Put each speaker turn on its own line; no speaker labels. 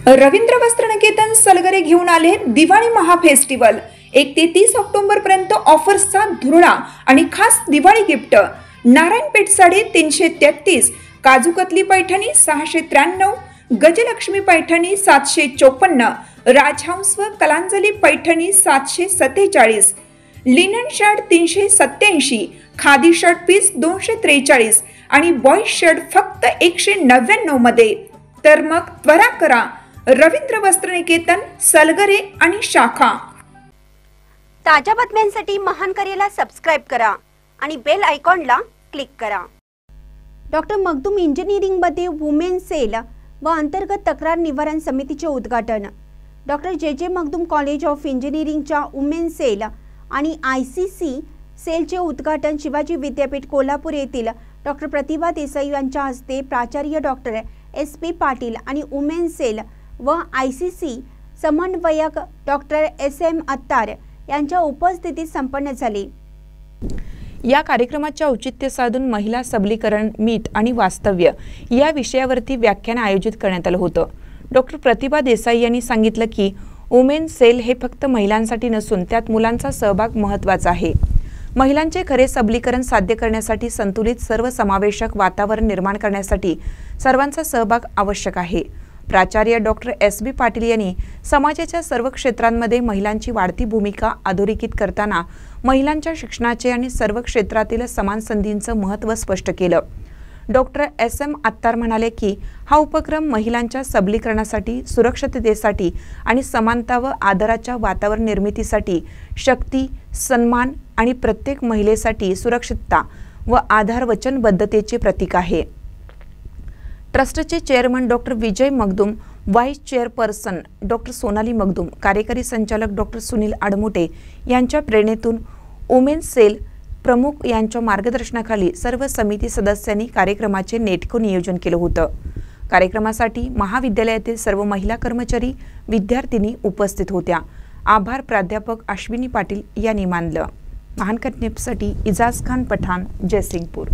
रवींद्र वस्त्रनिकेतन सलगरे घेऊन आले दिवाळी महाफेस्टिवल। 1 ते 30 ऑक्टोबर पर्यंत ऑफर्सचा धुरळा आणि खास दिवाळी गिफ्ट। नारायणपेठ साडी 333, काजूकतली पैठणी 693, गजलक्ष्मी पैठणी 754, राजहंस व Kalanjali Paithani 747, linen shirt 387, khadi shirt piece 243 आणि बॉय शर्ट फक्त 199 मध्ये। तर मग त्वरा करा, रवींद्र वस्त्रनिकेतन सलगरे आणि शाखा।
ताज्या बातम्यांसाठी महान करेला सबस्क्राइब करा आणि बेल आयकॉनला क्लिक करा। डॉक्टर मखदूम इंजिनिअरिंग मध्ये वुमेन सेल व अंतर्गत तक्रार निवारण समितीचे उद्घाटन। डॉक्टर जे मखदूम कॉलेज ऑफ इंजिनिअरिंगच्या वुमेन सेल आणि ICC सेलचे उद्घाटन शिवाजी विद्यापीठ कोल्हापूर येथील डॉक्टर प्रतिभा देसाई यांच्या हस्ते प्राचार्य डॉक्टर SP पाटील आणि वुमेन सेल व ICC समन्वयक डॉक्टर SM अत्तार यांच्या उपस्थितीत संपन्न झाले।
या कार्यक्रमाचे औचित्य साधून महिला सबलीकरण मीठ आणि वास्तव्य या विषयावरती व्याख्यान आयोजित करण्यात आलं होतं। डॉक्टर प्रतिभा देसाई यांनी सांगितलं की वुमेन सेल हे फक्त महिलांसाठी नसून त्यात मुलांचा सहभाग महत्त्वाचा आहे। महिलांचे खरे सबलीकरण साध्य करण्यासाठी संतुलित सर्वसमावेशक वातावरण निर्माण करण्यासाठी सर्वांचा सहभाग आवश्यक आहे। प्राचार्य डॉक्टर SB पाटील यांनी समाजाच्या सर्व क्षेत्रांमध्ये महिलांची वाढती भूमिका अधोरेखित करताना महिलांच्या शिक्षणाचे आणि सर्व क्षेत्रातील समान संधींचं महत्त्व स्पष्ट केलं। डॉक्टर SM अत्तार म्हणाले की हा उपक्रम महिलांच्या सबलीकरणासाठी, सुरक्षिततेसाठी आणि समानता व आदराच्या वातावरण निर्मितीसाठी शक्ती, सन्मान आणि प्रत्येक महिलेसाठी सुरक्षितता व आधार वचनबद्धतेचे प्रतीक आहे। ट्रस्टचे chairman doctor Vijay Makhdum, vice chairperson doctor Sonali Makhdum, कार्यकारी संचालक डॉक्टर सुनील आडमोटे यांच्या प्रेरणेतून वुमेन सेल प्रमुख यांच्या मार्गदर्शनाखाली सर्व समिती सदस्यांनी कार्यक्रमाचे नेटकं नियोजन केलं होतं। कार्यक्रमासाठी महाविद्यालयातील सर्व महिला कर्मचारी, विद्यार्थिनी उपस्थित होत्या। आभार प्राध्यापक अश्विनी पाटील यांनी मानलं। महान कन्यासाठी इजाज खान पठाण, जयसिंगपूर।